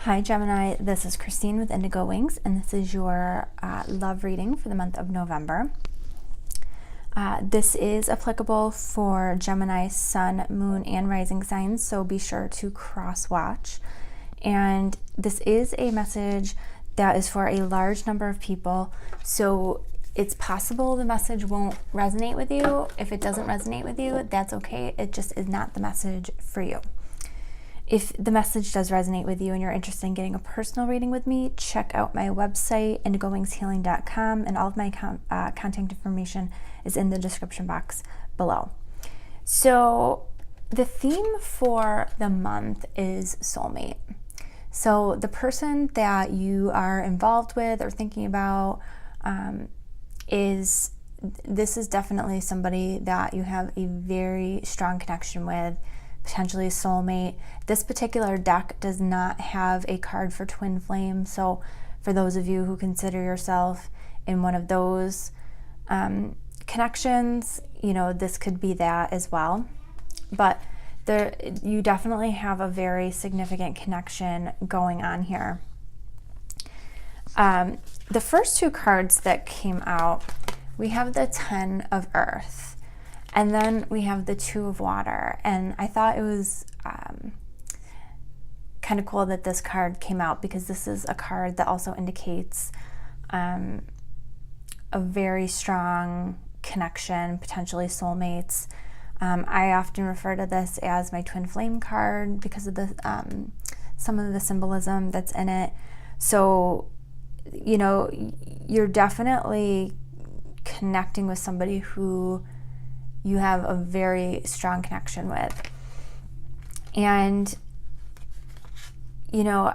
Hi Gemini, this is Christine with Indigo Wings, and this is your love reading for the month of November. This is applicable for Gemini sun, moon, and rising signs, so be sure to cross-watch. And this is a message that is for a large number of people, so it's possible the message won't resonate with you. If it doesn't resonate with you, that's okay. It just is not the message for you. If the message does resonate with you and you're interested in getting a personal reading with me, check out my website, indigowingshealing.com, and all of my contact information is in the description box below. So the theme for the month is soulmate. So the person that you are involved with or thinking about is definitely somebody that you have a very strong connection with, potentially a soulmate. This particular deck does not have a card for twin flame, so for those of you who consider yourself in one of those connections, you know, this could be that as well. But you definitely have a very significant connection going on here. The first two cards that came out, we have the 10 of Earth, and then we have the 2 of Water. And I thought it was kind of cool that this card came out, because this is a card that also indicates a very strong connection, potentially soulmates. I often refer to this as my twin flame card because of the some of the symbolism that's in it. So, you know, you're definitely connecting with somebody who you have a very strong connection with. And, you know,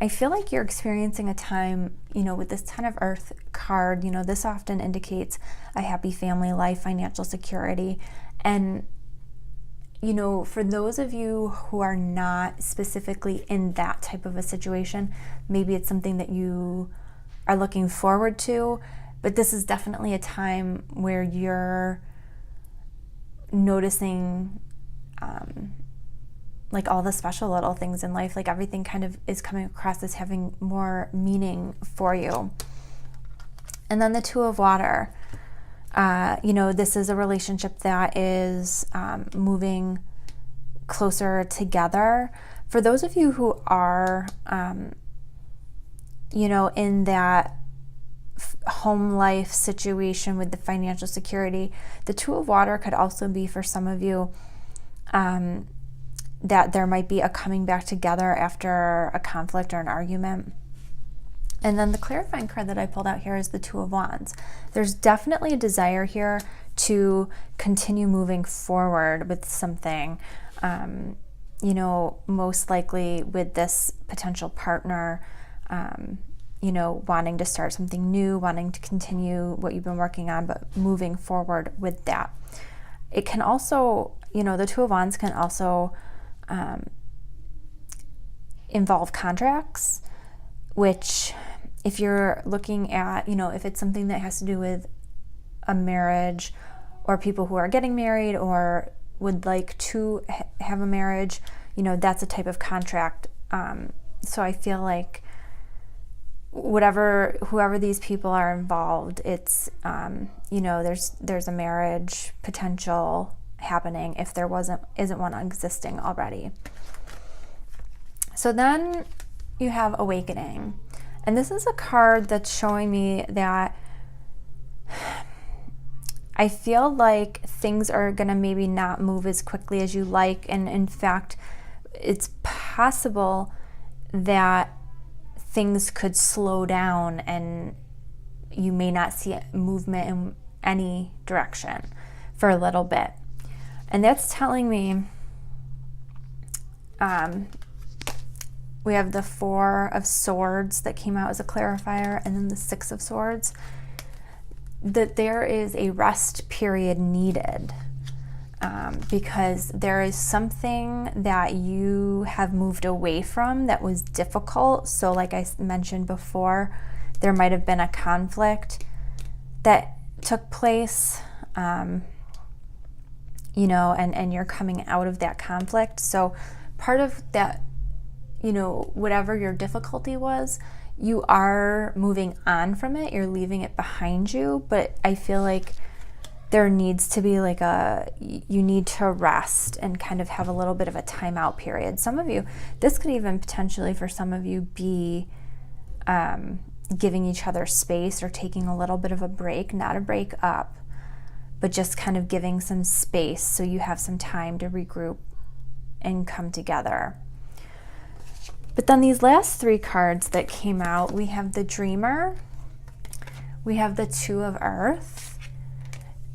I feel like you're experiencing a time, you know, with this 10 of Earth card, you know, this often indicates a happy family life, financial security. And, you know, for those of you who are not specifically in that type of a situation, maybe it's something that you are looking forward to, but this is definitely a time where you're noticing like all the special little things in life, like everything kind of is coming across as having more meaning for you. And then the 2 of Water, you know, this is a relationship that is moving closer together. For those of you who are, you know, in that home life situation with the financial security, the 2 of Water could also be for some of you that there might be a coming back together after a conflict or an argument. And then the clarifying card that I pulled out here is the 2 of Wands. There's definitely a desire here to continue moving forward with something, you know, most likely with this potential partner, you know, wanting to start something new, wanting to continue what you've been working on, but moving forward with that. It can also, you know, the 2 of Wands can also involve contracts, which if you're looking at, you know, if it's something that has to do with a marriage or people who are getting married or would like to have a marriage, you know, that's a type of contract. So I feel like whoever these people are involved, it's, you know, there's a marriage potential happening if there isn't one existing already. So then you have Awakening, and this is a card that's showing me that I feel like things are gonna maybe not move as quickly as you like, and in fact it's possible that things could slow down and you may not see movement in any direction for a little bit. And that's telling me, we have the 4 of Swords that came out as a clarifier, and then the 6 of Swords, that there is a rest period needed, because there is something that you have moved away from that was difficult. So like I mentioned before, there might have been a conflict that took place, you know, and you're coming out of that conflict. So part of that you know, whatever your difficulty was, you are moving on from it, you're leaving it behind you, but I feel like there needs to be like you need to rest and kind of have a little bit of a timeout period. Some of you, this could even potentially for some of you be giving each other space or taking a little bit of a break, not a break up, but just kind of giving some space so you have some time to regroup and come together. But then these last three cards that came out, we have the Dreamer, we have the Two of Earth,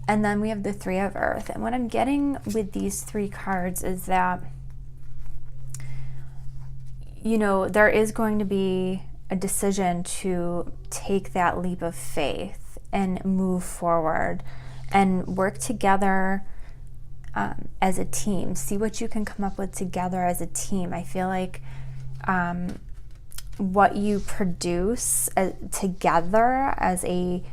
and then we have the Three of Earth. And what I'm getting with these three cards is that, you know, there is going to be a decision to take that leap of faith and move forward and work together as a team. See what you can come up with together as a team. I feel like what you produce together as a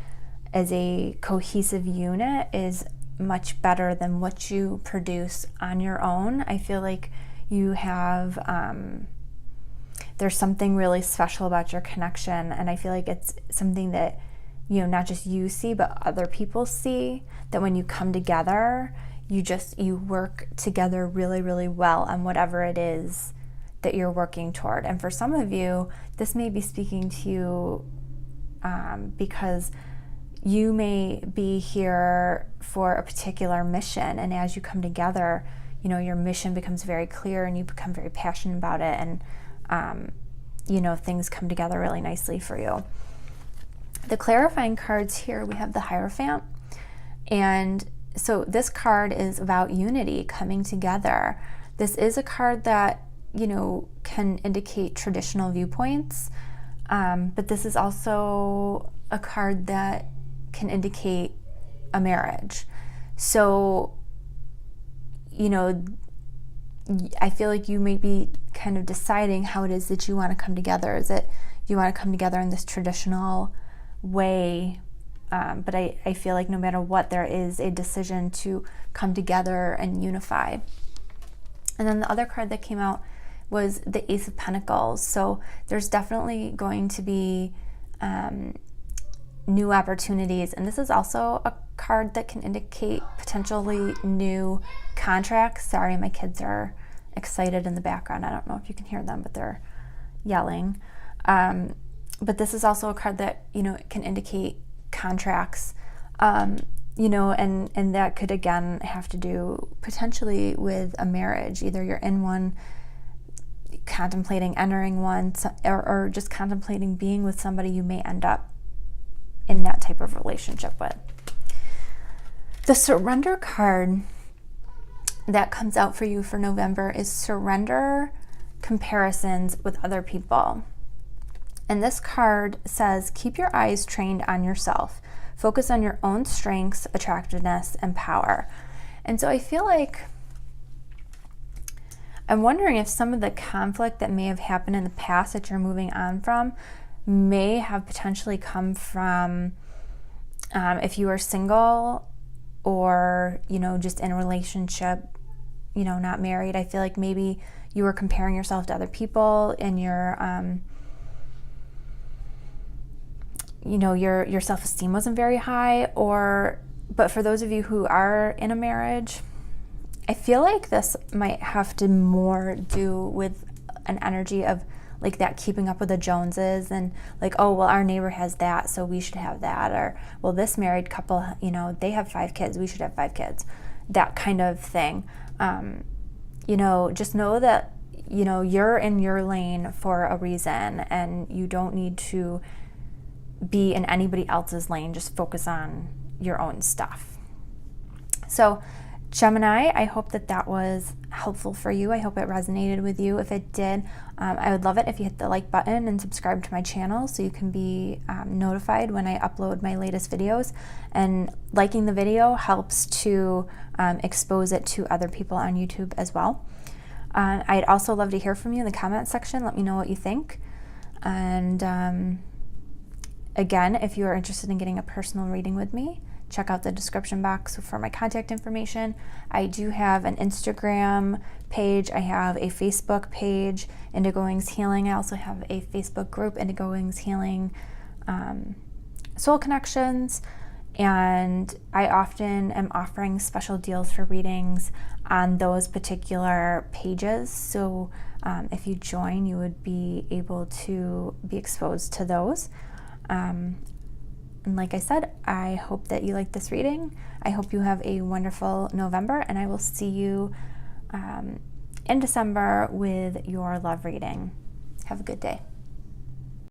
cohesive unit is much better than what you produce on your own. I feel like you have there's something really special about your connection, and I feel like it's something that, you know, not just you see but other people see, that when you come together you work together really, really well on whatever it is that you're working toward. And for some of you, this may be speaking to you because you may be here for a particular mission, and as you come together, you know, your mission becomes very clear and you become very passionate about it, and you know, things come together really nicely for you. The clarifying cards here, we have the Hierophant, and so this card is about unity, coming together. This is a card that, you know, can indicate traditional viewpoints, but this is also a card that can indicate a marriage. So, you know, I feel like you may be kind of deciding how it is that you want to come together. Is it you want to come together in this traditional way? But I feel like no matter what, there is a decision to come together and unify. And then the other card that came out was the Ace of Pentacles. So there's definitely going to be new opportunities. And this is also a card that can indicate potentially new contracts. Sorry, my kids are excited in the background. I don't know if you can hear them, but they're yelling. But this is also a card that, you know, can indicate contracts, you know, and that could again have to do potentially with a marriage. Either you're in one, contemplating entering one, or just contemplating being with somebody you may end up in that type of relationship with. The Surrender card that comes out for you for November is surrender comparisons with other people. And this card says, keep your eyes trained on yourself. Focus on your own strengths, attractiveness, and power. And so I feel like I'm wondering if some of the conflict that may have happened in the past that you're moving on from may have potentially come from if you are single or, you know, just in a relationship, you know, not married. I feel like maybe you were comparing yourself to other people and your self-esteem wasn't very high. But for those of you who are in a marriage, I feel like this might have to more do with an energy of like that keeping up with the Joneses, and like, oh, well, our neighbor has that, so we should have that. Or, well, this married couple, you know, they have 5 kids, we should have 5 kids. That kind of thing. You know, just know that, you know, you're in your lane for a reason, and you don't need to be in anybody else's lane. Just focus on your own stuff. So Gemini, I hope that was helpful for you. I hope it resonated with you. If it did, I would love it if you hit the like button and subscribe to my channel so you can be notified when I upload my latest videos. And liking the video helps to expose it to other people on YouTube as well. I'd also love to hear from you in the comment section. Let me know what you think. And again, if you are interested in getting a personal reading with me, check out the description box for my contact information. I do have an Instagram page. I have a Facebook page, Indigo Wings Healing. I also have a Facebook group, Indigo Wings Healing Soul Connections. And I often am offering special deals for readings on those particular pages. So if you join, you would be able to be exposed to those. And like I said, I hope that you like this reading. I hope you have a wonderful November, and I will see you in December with your love reading. Have a good day.